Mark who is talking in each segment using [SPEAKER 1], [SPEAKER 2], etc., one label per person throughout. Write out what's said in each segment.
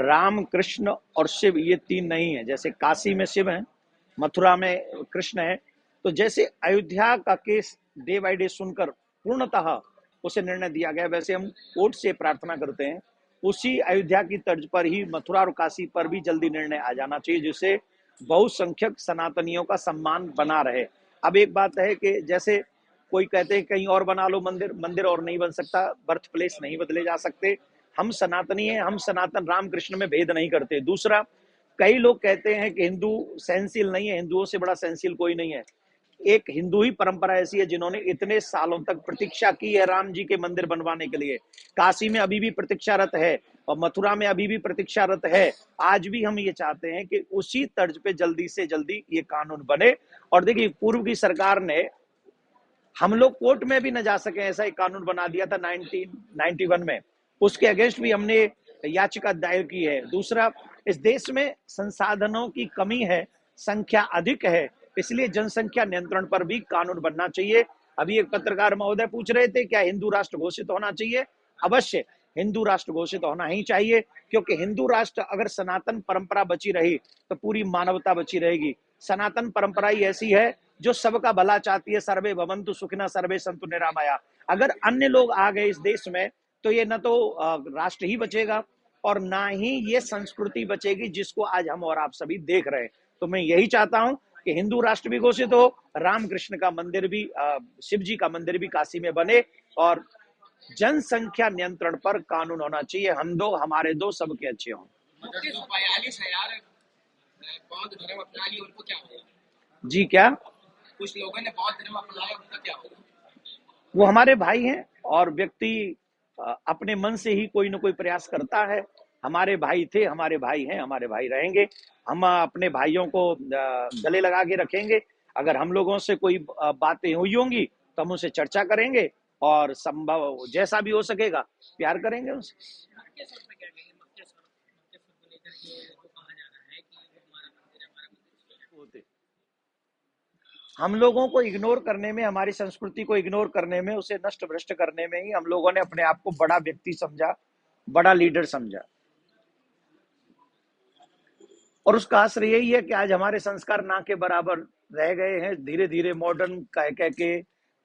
[SPEAKER 1] राम, कृष्ण और शिव ये तीन नहीं है। जैसे काशी में शिव है, मथुरा में कृष्ण है, तो जैसे अयोध्या का केस डे बाय डे सुनकर पूर्णतः उसे निर्णय दिया गया, वैसे हम कोर्ट से प्रार्थना करते हैं उसी अयोध्या की तर्ज पर ही मथुरा और काशी पर भी जल्दी निर्णय आ जाना चाहिए, जिससे बहुसंख्यक सनातनियों का सम्मान बना रहे। अब एक बात है कि जैसे कोई कहते हैं कहीं और बना लो मंदिर, मंदिर और नहीं बन सकता, बर्थ प्लेस नहीं बदले जा सकते। हम सनातनी हैं, हम सनातन राम कृष्ण में भेद नहीं करते। दूसरा, कई लोग कहते हैं कि हिंदू सहनशील नहीं है, हिंदुओं से बड़ा सहनशील कोई नहीं है। एक हिंदू ही परंपरा ऐसी है जिन्होंने इतने सालों तक प्रतीक्षा की है राम जी के मंदिर बनवाने के लिए। काशी में अभी भी प्रतीक्षारत है और मथुरा में अभी भी प्रतीक्षारत है। आज भी हम ये चाहते हैं कि उसी तर्ज पे जल्दी से जल्दी ये कानून बने। और देखिए, पूर्व की सरकार ने, हम लोग कोर्ट में भी न जा सके ऐसा एक कानून बना दिया था 1991 में, उसके अगेंस्ट भी हमने याचिका दायर की है। दूसरा, इस देश में संसाधनों की कमी है, संख्या अधिक है, इसलिए जनसंख्या नियंत्रण पर भी कानून बनना चाहिए। अभी एक पत्रकार महोदय पूछ रहे थे क्या हिंदू राष्ट्र घोषित होना चाहिए। अवश्य हिंदू राष्ट्र घोषित होना ही चाहिए, क्योंकि हिंदू राष्ट्र अगर सनातन परंपरा बची रही तो पूरी मानवता बची रहेगी। सनातन परंपरा ही ऐसी है जो सबका भला चाहती है, सर्वे भवन्तु सुखिनः सर्वे सन्तु निरामया। अगर अन्य लोग आ गए इस देश में तो ये न तो राष्ट्र ही बचेगा और ना ही ये संस्कृति बचेगी जिसको आज हम और आप सभी देख रहे हैं। तो मैं यही चाहता हूं कि हिंदू राष्ट्र भी घोषित हो, राम कृष्ण का मंदिर भी, शिव जी का मंदिर भी काशी में बने, और जनसंख्या नियंत्रण पर कानून होना चाहिए। हम दो हमारे दो सबके अच्छे हों।
[SPEAKER 2] 42,000 बौद्ध धर्म अपना लिया, उनको क्या होगा?
[SPEAKER 1] जी क्या?
[SPEAKER 2] कुछ लोगों ने बौद्ध धर्म अपनाया, उनका क्या होगा?
[SPEAKER 1] वो हमारे भाई हैं और व्यक्ति अपने मन से ही कोई ना कोई प्रयास करता है। हमारे भाई थे, हमारे भाई हैं, हमारे भाई रहेंगे। हम अपने भाइयों को गले लगा के रखेंगे। अगर हम लोगों से कोई बातें हुई होंगी तो हम उनसे चर्चा करेंगे और संभव जैसा भी हो सकेगा प्यार करेंगे उनसे। हम लोगों को इग्नोर करने में, हमारी संस्कृति को इग्नोर करने में, उसे नष्ट भ्रष्ट करने में ही हम लोगों ने अपने आप को बड़ा व्यक्ति समझा, बड़ा लीडर समझा। और उसका असर यही है कि आज हमारे संस्कार ना के बराबर रह गए हैं। धीरे धीरे मॉडर्न कह कह के,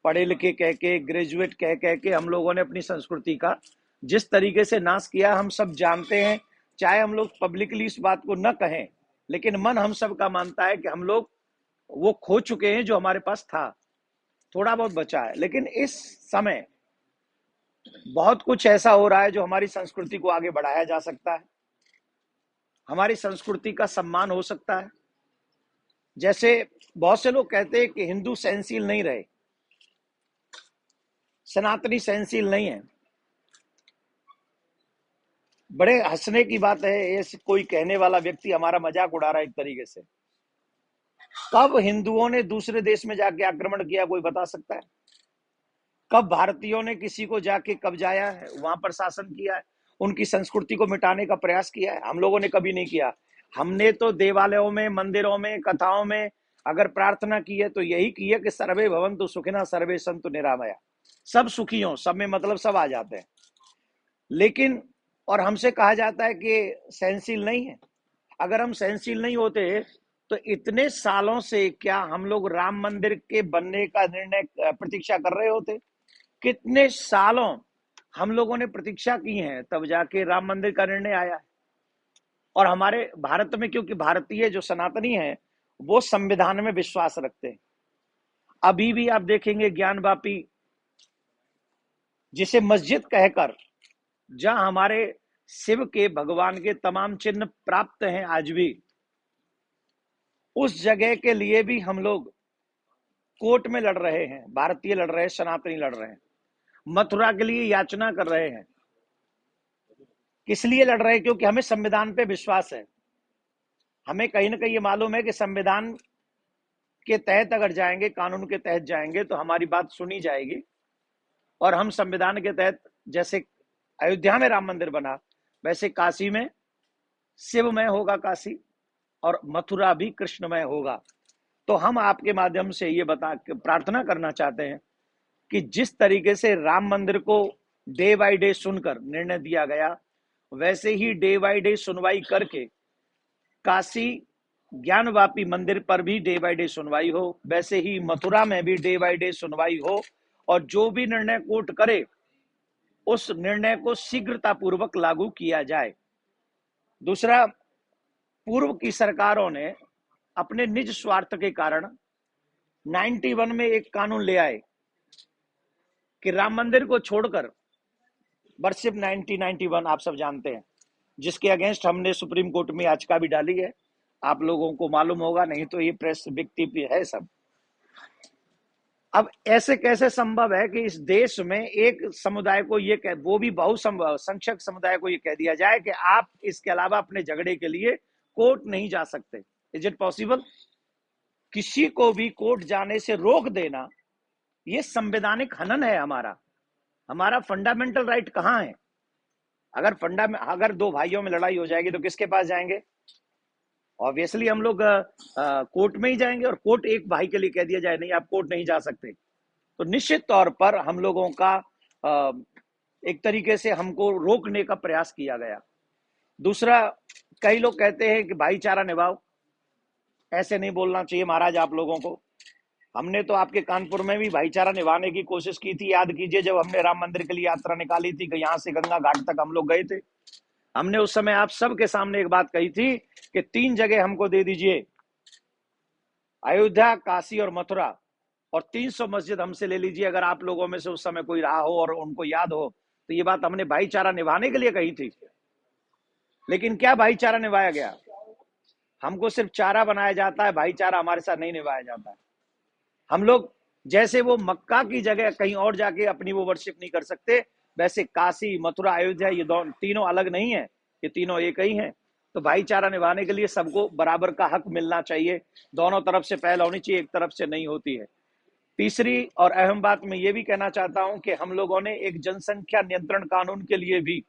[SPEAKER 1] पढ़े लिखे कह के, ग्रेजुएट कह कह के हम लोगों ने अपनी संस्कृति का जिस तरीके से नाश किया हम सब जानते हैं। चाहे हम लोग पब्लिकली इस बात को न कहें, लेकिन मन हम सब का मानता है कि हम लोग वो खो चुके हैं जो हमारे पास था। थोड़ा बहुत बचा है, लेकिन इस समय बहुत कुछ ऐसा हो रहा है जो हमारी संस्कृति को आगे बढ़ाया जा सकता है, हमारी संस्कृति का सम्मान हो सकता है। जैसे बहुत से लोग कहते हैं कि हिंदू सहनशील नहीं रहे, सनातनी सहनशील नहीं है। बड़े हंसने की बात है, ये कोई कहने वाला व्यक्ति हमारा मजाक उड़ा रहा है एक तरीके से। कब हिंदुओं ने दूसरे देश में जाके आक्रमण किया, कोई बता सकता है? कब भारतीयों ने किसी को जाके कब्जाया है, वहां पर शासन किया है, उनकी संस्कृति को मिटाने का प्रयास किया है? हम लोगों ने कभी नहीं किया। हमने तो देवालयों में, मंदिरों में, कथाओं में अगर प्रार्थना की है तो यही की है कि सर्वे भवन्तु सुखिनः सर्वे सन्तु निरामया, सब सुखी हों। सब में मतलब सब आ जाते हैं। लेकिन और हमसे कहा जाता है कि सहनशील नहीं है। अगर हम सहनशील नहीं होते तो इतने सालों से क्या हम लोग राम मंदिर के बनने का निर्णय प्रतीक्षा कर रहे होते? कितने सालों हम लोगों ने प्रतीक्षा की है, तब जाके राम मंदिर का निर्णय आया है। और हमारे भारत में, क्योंकि भारतीय जो सनातनी हैं वो संविधान में विश्वास रखते हैं। अभी भी आप देखेंगे ज्ञानवापी, जिसे मस्जिद कहकर, जहां हमारे शिव के, भगवान के तमाम चिन्ह प्राप्त हैं आज भी, उस जगह के लिए भी हम लोग कोर्ट में लड़ रहे हैं। भारतीय लड़ रहे हैं, सनातनी लड़ रहे हैं, मथुरा के लिए याचना कर रहे हैं। किस लिए लड़ रहे हैं? क्योंकि हमें संविधान पे विश्वास है। हमें कहीं ना कहीं ये मालूम है कि संविधान के तहत अगर जाएंगे, कानून के तहत जाएंगे तो हमारी बात सुनी जाएगी। और हम संविधान के तहत, जैसे अयोध्या में राम मंदिर बना, वैसे काशी में शिवमय होगा काशी, और मथुरा भी कृष्णमय होगा। तो हम आपके माध्यम से ये प्रार्थना करना चाहते हैं कि जिस तरीके से राम मंदिर को डे बाय डे सुनकर निर्णय दिया गया, वैसे ही डे बाय डे सुनवाई करके काशी ज्ञानवापी मंदिर पर भी डे बाय डे सुनवाई हो, वैसे ही मथुरा में भी डे बाय डे सुनवाई हो, और जो भी निर्णय कोर्ट करे उस निर्णय को शीघ्रता पूर्वक लागू किया जाए। दूसरा, पूर्व की सरकारों ने अपने निज स्वार्थ के कारण 91 में एक कानून ले आए कि राम मंदिर को छोड़कर वर्षिप 1991 आप सब जानते हैं, जिसके अगेंस्ट हमने सुप्रीम कोर्ट में याचिका भी डाली है, आप लोगों को मालूम होगा, नहीं तो ये प्रेस व्यक्ति भी है सब। अब ऐसे कैसे संभव है कि इस देश में एक समुदाय को ये कह, वो भी बहुसंख्यक समुदाय को ये कह दिया जाए कि आप इसके अलावा अपने झगड़े के लिए कोर्ट नहीं जा सकते? Is it possible? किसी को भी कोर्ट जाने से रोक देना ये संवैधानिक हनन है। हमारा फंडामेंटल राइट कहां है? अगर दो भाइयों में लड़ाई हो जाएगी तो किसके पास जाएंगे? ऑब्वियसली हम लोग कोर्ट में ही जाएंगे, और कोर्ट एक भाई के लिए कह दिया जाए नहीं आप कोर्ट नहीं जा सकते, तो निश्चित तौर पर हम लोगों का एक तरीके से हमको रोकने का प्रयास किया गया। दूसरा, कई लोग कहते हैं कि भाईचारा निभाओ, ऐसे नहीं बोलना चाहिए महाराज आप लोगों को। हमने तो आपके कानपुर में भी भाईचारा निभाने की कोशिश की थी, याद कीजिए जब हमने राम मंदिर के लिए यात्रा निकाली थी कि यहां से गंगा घाट तक हम लोग गए थे। हमने उस समय आप सबके सामने एक बात कही थी कि 3 जगह हमको दे दीजिए, अयोध्या, काशी और मथुरा, और 300 मस्जिद हमसे ले लीजिए अगर आप लोगों में से उस समय कोई रहा हो और उनको याद हो। तो ये बात हमने भाईचारा निभाने के लिए कही थी, लेकिन क्या भाईचारा निभाया गया? हमको सिर्फ चारा बनाया जाता है, भाईचारा हमारे साथ नहीं निभाया जाता है। हम लोग जैसे वो मक्का की जगह कहीं और जाके अपनी वो वर्शिप नहीं कर सकते, वैसे काशी, मथुरा, अयोध्या ये तीनों अलग नहीं है, ये तीनों एक ही हैं। तो भाईचारा निभाने के लिए सबको बराबर का हक मिलना चाहिए, दोनों तरफ से पहल होनी चाहिए, एक तरफ से नहीं होती है। तीसरी और अहम बात मैं ये भी कहना चाहता हूं कि हम लोगों ने एक जनसंख्या नियंत्रण कानून के लिए भी,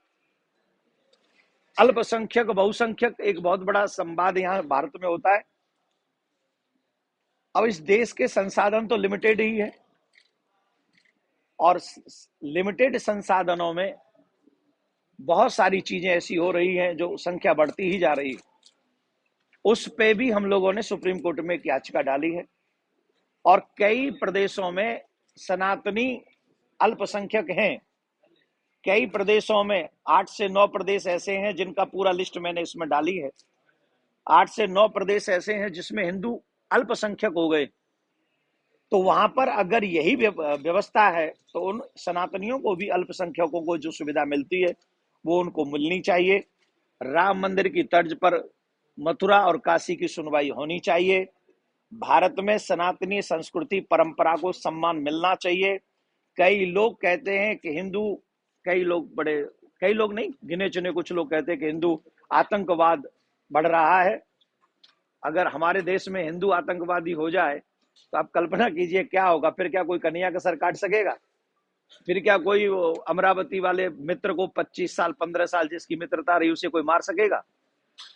[SPEAKER 1] अल्पसंख्यक बहुसंख्यक एक बहुत बड़ा संवाद यहाँ भारत में होता है। अब इस देश के संसाधन तो लिमिटेड ही है, और लिमिटेड संसाधनों में बहुत सारी चीजें ऐसी हो रही हैं जो संख्या बढ़ती ही जा रही है। उस पे भी हम लोगों ने सुप्रीम कोर्ट में एक याचिका डाली है, और कई प्रदेशों में सनातनी अल्पसंख्यक हैं। कई प्रदेशों में 8 से 9 प्रदेश ऐसे हैं जिनका पूरा लिस्ट मैंने इसमें डाली है। 8 से 9 प्रदेश ऐसे हैं जिसमें हिंदू अल्पसंख्यक हो गए। तो वहां पर अगर यही व्यवस्था है तो उन सनातनियों को भी, अल्पसंख्यकों को जो सुविधा मिलती है वो उनको मिलनी चाहिए। राम मंदिर की तर्ज पर मथुरा और काशी की सुनवाई होनी चाहिए। भारत में सनातनी संस्कृति परंपरा को सम्मान मिलना चाहिए। कई लोग कहते हैं कि हिंदू, कई लोग नहीं, गिने चुने कुछ लोग कहते हैं कि हिंदू आतंकवाद बढ़ रहा है। अगर हमारे देश में हिंदू आतंकवादी हो जाए तो आप कल्पना कीजिए क्या होगा। फिर क्या कोई कन्हैया का सर काट सकेगा? फिर क्या कोई अमरावती वाले मित्र को 25 साल 15 साल जिसकी मित्रता रही उसे कोई मार सकेगा?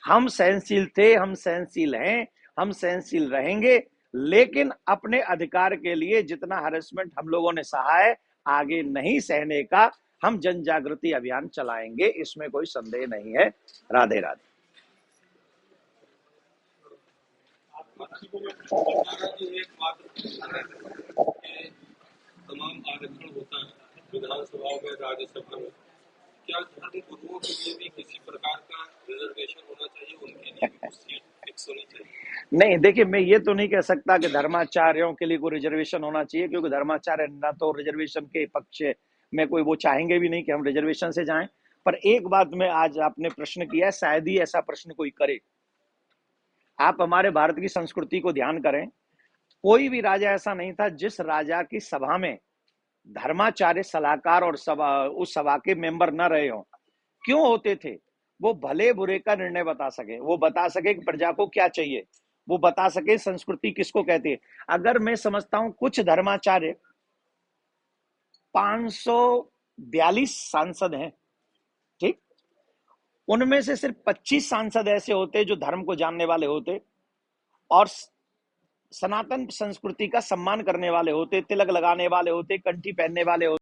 [SPEAKER 1] हम सहनशील थे, हम सहनशील हैं, हम सहनशील रहेंगे, लेकिन अपने अधिकार के लिए जितना हरेसमेंट हम लोगों ने सहा है, आगे नहीं सहने का हम जन जागृति अभियान चलाएंगे, इसमें कोई संदेह नहीं है। राधे राधे।
[SPEAKER 3] एक बात तमाम आरक्षण होता है विधानसभा में, राज्यसभा में, क्या धर्म गुरुओं के लिए भी किसी प्रकार का रिजर्वेशन होना चाहिए? उनके लिए भी कुछ सीट फिक्स होनी चाहिए?
[SPEAKER 1] नहीं, देखिए मैं ये तो नहीं कह सकता कि धर्माचार्यों के लिए कोई रिजर्वेशन होना चाहिए, क्योंकि धर्माचार्य ना तो रिजर्वेशन के पक्ष में कोई, वो चाहेंगे भी नहीं कि हम रिजर्वेशन से जाएं। पर एक बात में, आज आपने प्रश्न किया है, शायद ही ऐसा प्रश्न कोई करे। आप हमारे भारत की संस्कृति को ध्यान करें, कोई भी राजा ऐसा नहीं था जिस राजा की सभा में धर्माचार्य सलाहकार और उस सभा के मेंबर न रहे हो। क्यों होते थे? वो भले बुरे का निर्णय बता सके, वो बता सके कि प्रजा को क्या चाहिए, वो बता सके संस्कृति किसको कहती है। अगर मैं समझता हूं कुछ धर्माचार्य, 542 सांसद हैं, ठीक, उनमें से सिर्फ 25 सांसद ऐसे होते जो धर्म को जानने वाले होते और सनातन संस्कृति का सम्मान करने वाले होते, तिलक लगाने वाले होते, कंठी पहनने वाले होते।